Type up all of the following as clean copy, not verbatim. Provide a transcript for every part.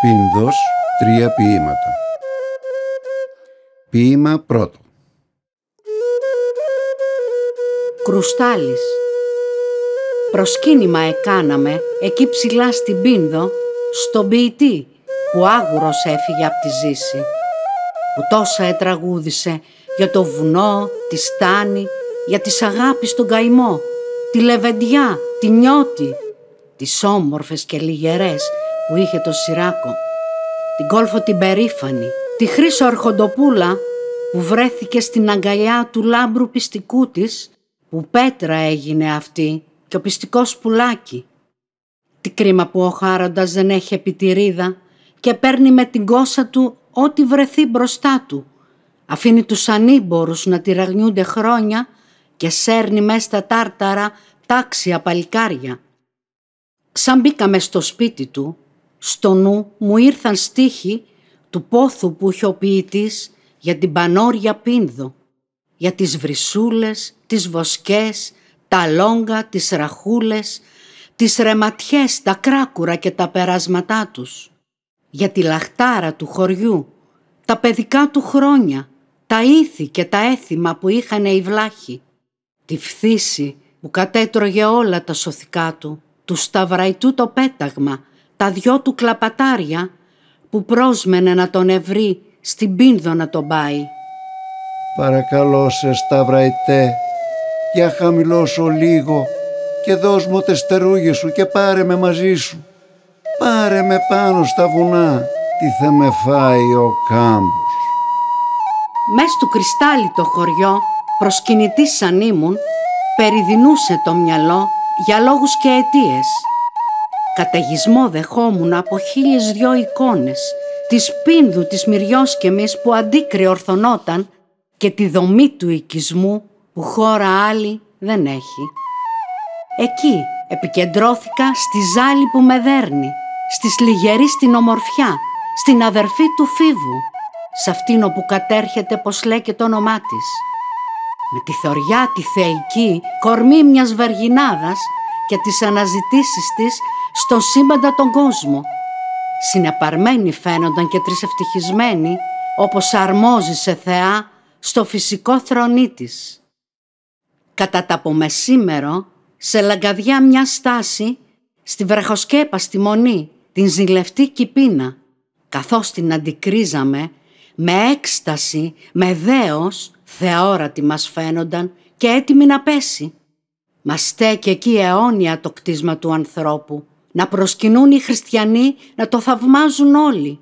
Πίνδος, 3 ποίηματα. Ποίημα πρώτο. Κρουστάλης. Προσκύνημα εκάναμε εκεί ψηλά στην Πίνδο, στον ποιητή που άγουρος έφυγε από τη ζήση, που τόσα ετραγούδησε για το βουνό, τη στάνη, για της αγάπης τον καημό, τη λεβεντιά, τη νιώτη, τις όμορφες και λιγερές που είχε το Σιράκο, την Κόλφο την περήφανη, τη Χρύσο Αρχοντοπούλα που βρέθηκε στην αγκαλιά του λάμπρου πιστικού της, που πέτρα έγινε αυτή και ο πιστικός πουλάκι. Τι κρίμα που ο Χάροντας δεν έχει επιτηρίδα και παίρνει με την κόσα του ό,τι βρεθεί μπροστά του. Αφήνει τους ανήμπορους να τυραγνιούνται χρόνια και σέρνει μες στα τάρταρα τάξια παλικάρια. Ξαμπήκαμε στο σπίτι του, στο νου μου ήρθαν στίχοι του πόθου που είχε ο ποιητής για την πανόρια Πίνδο, για τις βρυσούλες, τις βοσκές, τα λόγκα, τις ραχούλες, τις ρεματιές, τα κράκουρα και τα περάσματά τους, για τη λαχτάρα του χωριού, τα παιδικά του χρόνια, τα ήθη και τα έθιμα που είχαν οι βλάχοι, τη φθήση που κατέτρωγε όλα τα σωθικά του σταυραϊτού το πέταγμα, τα 2 του κλαπατάρια που πρόσμενε να τον ευρύ στην Πίνδο να τον πάει. Παρακαλώ σε σταυραϊτέ, για χαμηλώσω λίγο και δώσ' μου τες στερούγες σου και πάρε με μαζί σου. Πάρε με πάνω στα βουνά, τι θα με φάει ο κάμπος. Μες του Κρυστάλλι το χωριό, προσκυνητής σαν ήμουν, περιδινούσε το μυαλό για λόγους και αιτίες. Καταιγισμό δεχόμουν από 1002 εικόνες, της Πίνδου της Μυριόσκεμης που αντίκρυ ορθωνόταν και τη δομή του οικισμού που χώρα άλλη δεν έχει. Εκεί επικεντρώθηκα στη ζάλη που με δέρνει, στη σλιγερή στην ομορφιά, στην αδερφή του Φίβου, σ' αυτήν όπου κατέρχεται πως λέγεται το όνομά της. Με τη θωριά τη θεϊκή κορμή μιας βεργινάδας και τις αναζητήσεις της στον σύμπαντα τον κόσμο. Συνεπαρμένοι φαίνονταν και τρισευτυχισμένοι, όπως αρμόζει σε θεά στο φυσικό θρονί της. Κατά τα απομεσήμερο, σε λαγκαδιά μια στάση, στη βραχοσκέπαστη μονή, την ζηλευτή Κυπίνα, καθώς την αντικρίζαμε, με έκσταση, με δέος, θεόρατη μας φαίνονταν και έτοιμη να πέσει. Μα στέκει εκεί αιώνια το κτίσμα του ανθρώπου, να προσκυνούν οι χριστιανοί, να το θαυμάζουν όλοι.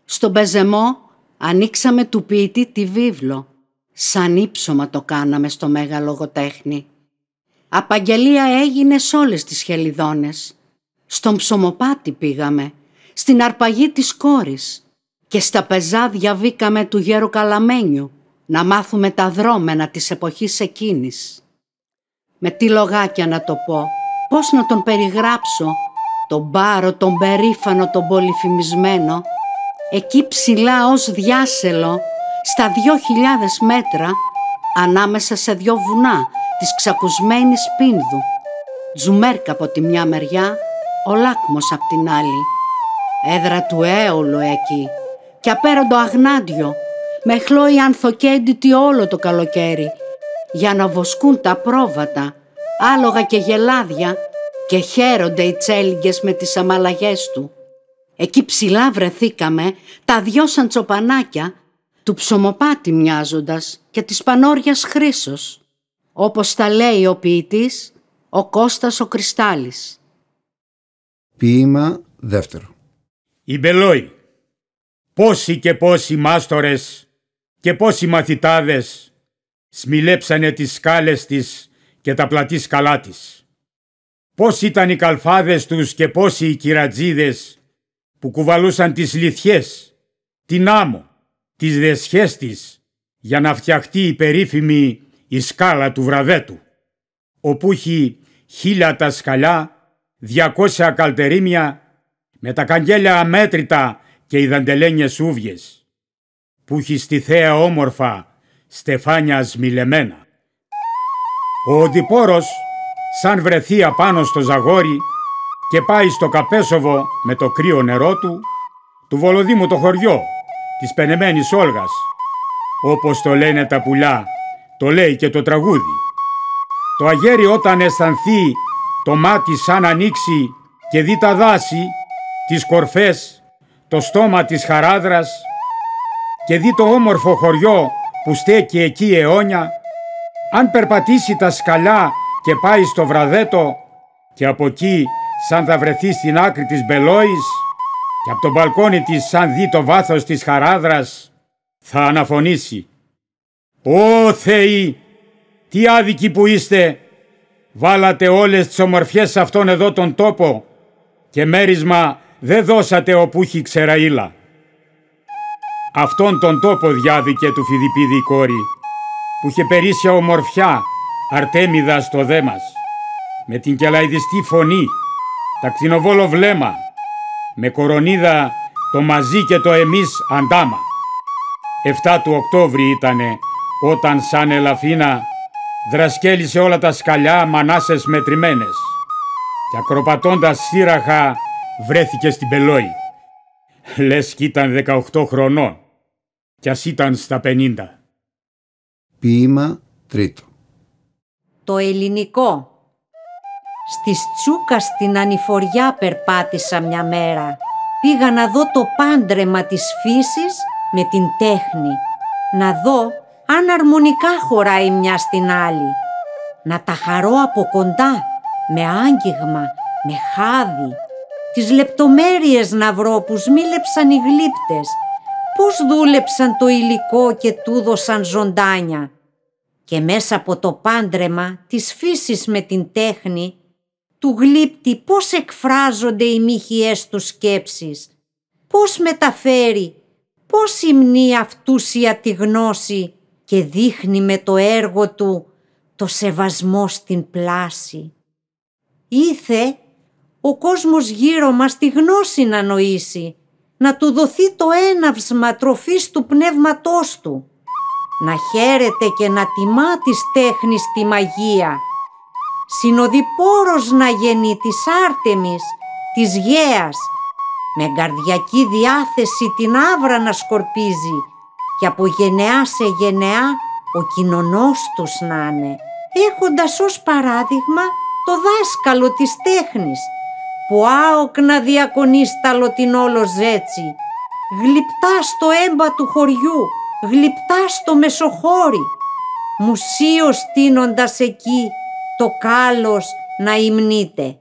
Στον πεζεμό ανοίξαμε του ποιητή τη βίβλο, σαν ύψωμα το κάναμε στο μέγα λογοτέχνη. Απαγγελία έγινε σ' όλες τις χελιδόνες. Στον ψωμοπάτι πήγαμε, στην αρπαγή της κόρης και στα πεζάδια βήκαμε του γέρου Καλαμένιου να μάθουμε τα δρόμενα της εποχής εκείνης. Με τι λογάκια να το πω, πώς να τον περιγράψω, τον Πάρο, τον περήφανο, τον πολυφημισμένο, εκεί ψηλά ως διάσελο, στα 2.000 μέτρα, ανάμεσα σε 2 βουνά της ξακουσμένης Πίνδου. Τζουμέρκα από τη μια μεριά, ο Λάκμος απ' την άλλη. Έδρα του Έολου εκεί και απέραντο Αγνάντιο, με χλώει ανθοκέντητη όλο το καλοκαίρι, για να βοσκούν τα πρόβατα, άλογα και γελάδια και χαίρονται οι τσέλιγγες με τις αμαλαγές του. Εκεί ψηλά βρεθήκαμε τα 2 σαν τσοπανάκια του ψωμοπάτι μοιάζοντας και της πανόριας Χρύσος, όπως τα λέει ο ποιητής, ο Κώστας ο Κρυστάλλης. Ποίημα δεύτερο. Η Μπελόη. Πόσοι και πόσοι μάστορες και πόσοι μαθητάδες σμιλέψανε τις σκάλες της και τα πλατή σκαλά της. Πώς ήταν οι καλφάδες τους και πόσοι οι κυρατζίδες που κουβαλούσαν τις λιθιές, την άμμο, τις δεσχές της για να φτιαχτεί η περίφημη η σκάλα του βραδέτου, όπου έχει 1000 τα σκαλιά, 200 καλτερίμια, με τα καγγέλια αμέτρητα και οι δαντελένιες ούβιες, που έχει στη θέα όμορφα στεφάνια σμιλεμένα. Ο Οδυπόρος, σαν βρεθεί απάνω στο ζαγόρι και πάει στο Καπέσοβο με το κρύο νερό του, του Βολοδήμου το χωριό, της πενεμένης Όλγας. Όπως το λένε τα πουλιά, το λέει και το τραγούδι. Το αγέρι όταν αισθανθεί το μάτι σαν ανοίξει και δει τα δάση, τις κορφές, το στόμα της Χαράδρας και δει το όμορφο χωριό που στέκει εκεί αιώνια, αν περπατήσει τα σκαλιά και πάει στο βραδέτο και από εκεί σαν θα βρεθεί στην άκρη της Μπελόης και από το μπαλκόνι της σαν δει το βάθος της Χαράδρας, θα αναφωνήσει: «Ω Θεοί, τι άδικοι που είστε! Βάλατε όλες τις ομορφιές σε αυτόν εδώ τον τόπο και μέρισμα δεν δώσατε όπου έχει ξεραΐλα». Αυτόν τον τόπο διάδικε του Φιδιππίδη η κόρη, που είχε περίσσια ομορφιά, Αρτέμιδα στο δέμας, με την κελαϊδιστή φωνή, τα κτηνοβόλο βλέμμα, με κορονίδα το μαζί και το εμείς αντάμα. 7 του Οκτώβρη ήτανε όταν σαν ελαφίνα δρασκέλισε όλα τα σκαλιά μανάσες μετρημένες και ακροπατώντας σύραχα βρέθηκε στην Πελόη. Λες κι ήταν 18 χρονών κι ας ήταν στα 50. Ποίημα τρίτο. Το ελληνικό. Στη Τσούκα στην Ανηφοριά περπάτησα μια μέρα. Πήγα να δω το πάντρεμα της φύσης με την τέχνη. Να δω αν αρμονικά χωράει μια στην άλλη. Να τα χαρώ από κοντά, με άγγιγμα, με χάδι. Τις λεπτομέρειες να βρω που σμίλεψαν οι γλύπτες. Πώς δούλεψαν το υλικό και του δώσαν ζωντάνια. Και μέσα από το πάντρεμα της φύσης με την τέχνη, του γλύπτη πώς εκφράζονται οι μύχιές του σκέψεις. Πώς μεταφέρει, πώς υμνεί αυτούσια τη γνώση και δείχνει με το έργο του το σεβασμό στην πλάση. Ήθε ο κόσμος γύρω μας τη γνώση να νοήσει, να του δοθεί το έναυσμα τροφής του πνεύματός του, να χαίρεται και να τιμά της τέχνης τη μαγεία, συνοδοιπόρος να γεννεί της Άρτεμις, της Γαίας, με καρδιακή διάθεση την άβρα να σκορπίζει και από γενεά σε γενεά ο κοινωνός τους να είναι, έχοντας ως παράδειγμα το δάσκαλο της τέχνης, που άοκνα διακονεί στα λοτινόλο ζέτσι, γλυπτά στο έμπα του χωριού, γλυπτά στο μεσοχώρι, μουσείο στείνοντας εκεί το κάλος να υμνείται.